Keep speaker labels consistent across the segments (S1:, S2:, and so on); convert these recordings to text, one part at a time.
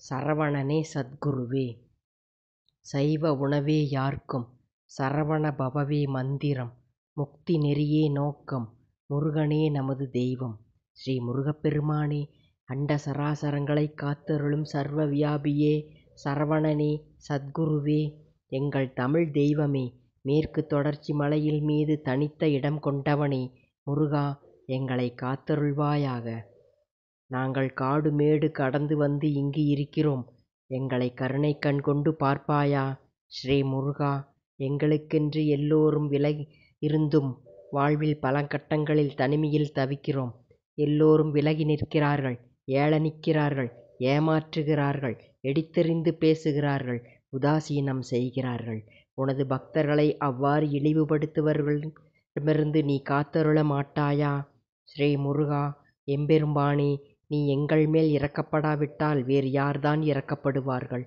S1: சரவணனே சத்குருவே. சைவ உணவே யார்க்கும் சரவண பவவே மந்திரம். முக்தி நெறியே நோக்கம். முருகனே நமது தெய்வம். ஸ்ரீ முருகப்பெருமானே, அண்ட சராசரங்களைக் காத்தருளும் சர்வ வியாபியே, சரவணனே சத்குருவே, எங்கள் தமிழ் தெய்வமே, மேற்கு தொடர்ச்சி மலையில் மீது தனித்த இடம் கொண்டவனே, முருகா, எங்களை காத்தருள்வாயாக. நாங்கள் காடு மேடு கடந்து வந்து இங்கு இருக்கிறோம். எங்களை கருணை கண் கொண்டு பார்ப்பாயா. ஸ்ரீ முருகா, எங்களுக்கென்று எல்லோரும் விலகி இருந்தும் வாழ்வில் பல கட்டங்களில் தனிமையில் தவிக்கிறோம். எல்லோரும் விலகி நிற்கிறார்கள், ஏளனிக்கிறார்கள், ஏமாற்றுகிறார்கள், எடுத்தெறிந்து பேசுகிறார்கள், உதாசீனம் செய்கிறார்கள். உனது பக்தர்களை அவ்வாறு இழிவுபடுத்துபவர்களிடமிருந்து நீ காத்தருள மாட்டாயா. ஸ்ரீ முருகா, எம்பெருமானே, நீ எங்கள் மேல் இரக்கப்படாவிட்டால் வேறு யார்தான் இரக்கப்படுவார்கள்?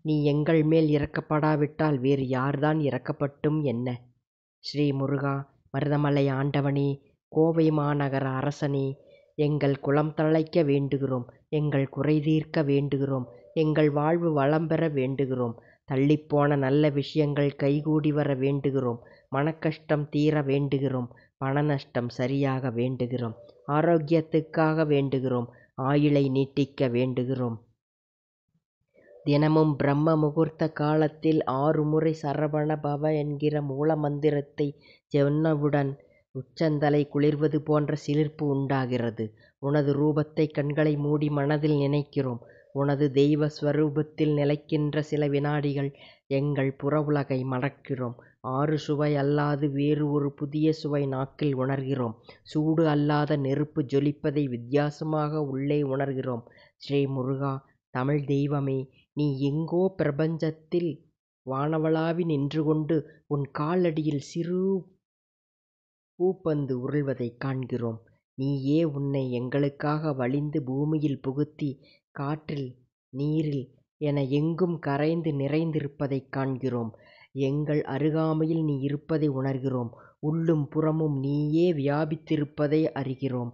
S1: நீ எங்கள் மேல் இரக்கப்படாவிட்டால் வேறு யார்தான் இரக்கப்பட்டும் என்ன? ஸ்ரீ முருகா, மருதமலை ஆண்டவனே, கோவை மாநகர அரசனே, எங்கள் குலம் தழைக்க வேண்டுகிறோம். எங்கள் குறை தீர்க்க வேண்டுகிறோம். எங்கள் வாழ்வு வளம் பெற வேண்டுகிறோம். தள்ளிப்போன நல்ல விஷயங்கள் கைகூடி வர வேண்டுகிறோம். மனக்கஷ்டம் தீர வேண்டுகிறோம். பண நஷ்டம் சரியாக வேண்டுகிறோம். ஆரோக்கியத்துக்காக வேண்டுகிறோம். ஆயுளை நீட்டிக்க வேண்டுகிறோம். தினமும் பிரம்ம முகூர்த்த காலத்தில் 6 முறை சரவண பவ என்கிற மூல மந்திரத்தை சொன்னவுடன் உச்சந்தலை குளிர்வது போன்ற சிலிர்ப்பு உண்டாகிறது. உனது ரூபத்தை கண்களை மூடி மனதில் நினைக்கிறோம். உனது தெய்வ ஸ்வரூபத்தில் நிலைக்கின்ற சில வினாடிகள் எங்கள் புற உலகை மறக்கிறோம். 6 சுவை அல்லாது வேறு ஒரு புதிய சுவை நாக்கில் உணர்கிறோம். சூடு அல்லாத நெருப்பு ஜொலிப்பதை வித்தியாசமாக உள்ளே உணர்கிறோம். ஸ்ரீ முருகா, தமிழ் தெய்வமே, நீ எங்கோ பிரபஞ்சத்தில் வானவளாவி நின்று கொண்டு உன் காலடியில் சிறு பூப்பந்து உருள்வதைக் காண்கிறோம். நீயே உன்னை எங்களுக்காக வலிந்து பூமியில் புகுத்தி காற்றில் நீரில் என எங்கும் கரைந்து நிறைந்திருப்பதைக் காண்கிறோம். எங்கள் அருகாமையில் நீ இருப்பதை உணர்கிறோம். உள்ளும் புறமும் நீயே வியாபித்திருப்பதை அறிகிறோம்.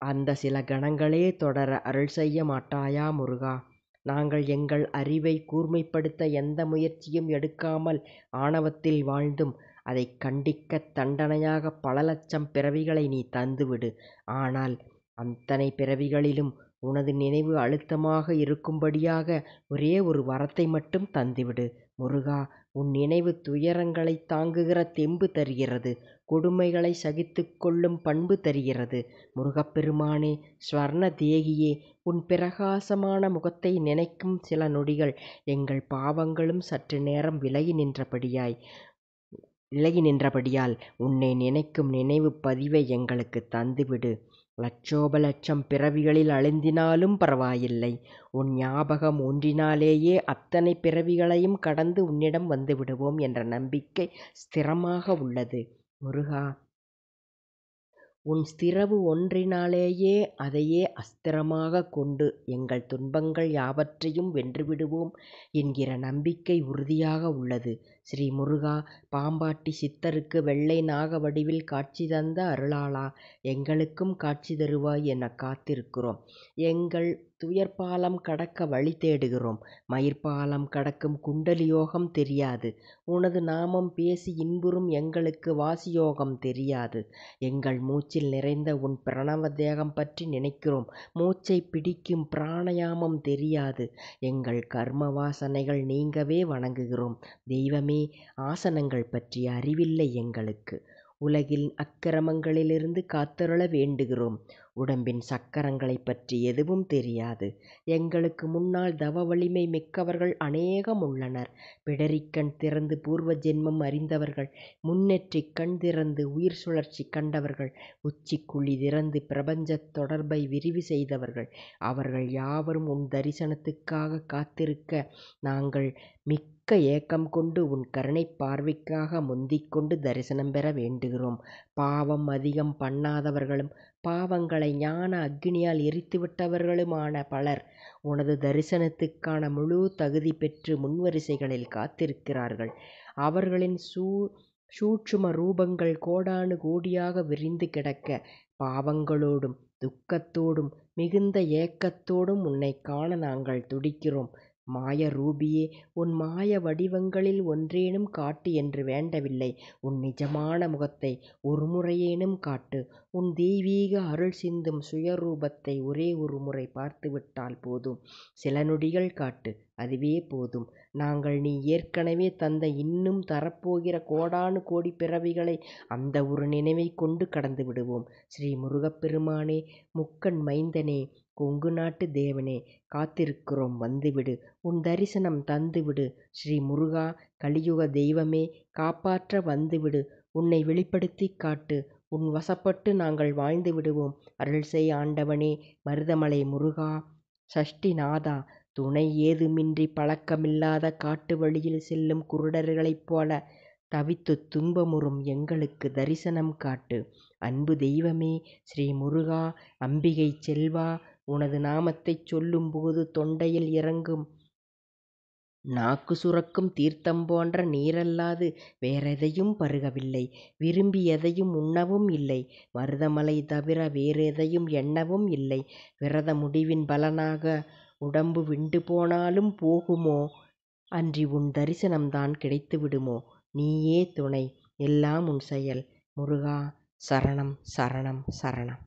S1: அந்த சில கணங்களே தொடர அருள் செய்ய மாட்டாயா முருகா? நாங்கள் எங்கள் அறிவை கூர்மைப்படுத்த எந்த முயற்சியும் எடுக்காமல் ஆணவத்தில் வாழ்ந்தும் அதைக் கண்டிக்கத் தண்டனையாக பல லட்சம் பிறவிகளை நீ தந்துவிடு. ஆனால் அத்தனை பிறவிகளிலும் உனது நினைவு அழுத்தமாக இருக்கும்படியாக ஒரே ஒரு வரத்தை மட்டும் தந்துவிடு. முருகா, உன் நினைவு துயரங்களைத் தாங்குகிற தெம்பு தருகிறது. கொடுமைகளை சகித்துக் கொள்ளும் பண்பு தருகிறது. முருகப்பெருமானே, ஸ்வர்ண தேகியே, உன் பிரகாசமான முகத்தை நினைக்கும் சில நொடிகள் எங்கள் பாவங்களும் சற்று நேரம் விலகி நின்றபடியால் உன்னை நினைக்கும் நினைவு பதிவை எங்களுக்கு தந்துவிடு. லட்சோப லட்சம் பிறவிகளில் அழுந்தினாலும் பரவாயில்லை. உன் ஞாபகம் ஒன்றினாலேயே அத்தனை பிறவிகளையும் கடந்து உன்னிடம் வந்து விடுவோம் என்ற நம்பிக்கை ஸ்திரமாக உள்ளது. முருகா, உன் ஸ்திரவு ஒன்றினாலேயே அதையே அஸ்திரமாக கொண்டு எங்கள் துன்பங்கள் யாவற்றையும் வென்றுவிடுவோம் என்கிற நம்பிக்கை உறுதியாக உள்ளது. ஸ்ரீ முருகா, பாம்பாட்டி சித்தருக்கு வெள்ளை நாக வடிவில் காட்சி தந்த அருளாளா, எங்களுக்கும் காட்சி தருவாய் என காத்திருக்கிறோம். எங்கள் துயர்பாலம் கடக்க வழி தேடுகிறோம். மயிர்பாலம் கடக்கும் குண்டலி யோகம் தெரியாது. உனது நாமம் பேசி இன்புறும் எங்களுக்கு வாசியோகம் தெரியாது. எங்கள் மூச்சில் நிறைந்த உன் பிரணவ தேகம் பற்றி நினைக்கிறோம். மூச்சை பிடிக்கும் பிராணயாமம் தெரியாது. எங்கள் கர்ம வாசனைகள் நீங்கவே வணங்குகிறோம். தெய்வமே, ஆசனங்கள் பற்றிய அறிவில்லை எங்களுக்கு. உலகில் அக்கிரமங்களிலிருந்து காத்தருள வேண்டுகிறோம். உடம்பின் சக்கரங்களை பற்றி எதுவும் தெரியாது. எங்களுக்கு முன்னால் தவ வலிமை மிக்கவர்கள் அநேகம் உள்ளனர். பிடரிக்கண் திறந்து பூர்வ ஜென்மம் அறிந்தவர்கள், முன்னெற்றிக் கண் திறந்து உயிர் சுழற்சி கண்டவர்கள், உச்சிக்குழி திறந்து பிரபஞ்சத் தொடர்பை விரிவு செய்தவர்கள், அவர்கள் யாவரும் உன் தரிசனத்துக்காக காத்திருக்க நாங்கள் மிக்க ஏக்கம் கொண்டு உன் கருணைப் பார்வைக்காக முந்திக் கொண்டு தரிசனம் பெற வேண்டுகிறோம். பாவம் அதிகம் பண்ணாதவர்களும் பாவங்களை ஞான அக்னியால் எரித்துவிட்டவர்களுமான பலர் உனது தரிசனத்துக்கான முழு தகுதி பெற்று முன்வரிசைகளில் காத்திருக்கிறார்கள். அவர்களின் சூட்சும ரூபங்கள் கோடானு கோடியாக விரிந்து கிடக்க பாவங்களோடும் துக்கத்தோடும் மிகுந்த ஏக்கத்தோடும் உன்னை காண நாங்கள் துடிக்கிறோம். மாய ரூபியே, உன் மாய வடிவங்களில் ஒன்றேனும் காட்டு என்று வேண்டவில்லை. உன் நிஜமான முகத்தை ஒரு முறையேனும் காட்டு. உன் தெய்வீக அருள் சிந்தும் சுயரூபத்தை ஒரே ஒரு முறை பார்த்துவிட்டால் போதும். சில நொடிகள் காட்டு, அதுவே போதும். நாங்கள் நீ ஏற்கனவே தந்த இன்னும் தரப்போகிற கோடானு கோடி பிறவிகளை அந்த ஒரு நினைவை கொண்டு கடந்து விடுவோம். ஸ்ரீ முருகப்பெருமானே, முக்கண் மைந்தனே, கொங்கு நாட்டு தேவனே, காத்திருக்கிறோம், வந்துவிடு. உன் தரிசனம் தந்துவிடு. ஸ்ரீ முருகா, கலியுக தெய்வமே, காப்பாற்ற வந்துவிடு. உன்னை வெளிப்படுத்தி காட்டு. உன் வசப்பட்டு நாங்கள் வாழ்ந்து விடுவோம். அருள் செய் ஆண்டவனே, மருதமலை முருகா, சஷ்டிநாதா, துணை ஏதுமின்றி பழக்கமில்லாத காட்டு வழியில் செல்லும் குருடர்களைப் போல தவித்துத் துன்பமுறும் எங்களுக்கு தரிசனம் காட்டு. அன்பு தெய்வமே, ஸ்ரீ முருகா, அம்பிகை செல்வா, உனது நாமத்தைச் சொல்லும்போது தொண்டையில் இறங்கும் நாக்கு சுரக்கும் தீர்த்தம் போன்ற நீரல்லாது வேறெதையும் பருகவில்லை. விரும்பி எதையும் உண்ணவும் இல்லை. மருதமலை தவிர வேறெதையும் எண்ணவும் இல்லை. விரத முடிவின் பலனாக உடம்பு விண்டு போனாலும் போகுமோ, அன்றி உன் தரிசனம்தான் கிடைத்து விடுமோ? நீயே துணை, எல்லாம் உன் செயல். முருகா, சரணம் சரணம் சரணம்.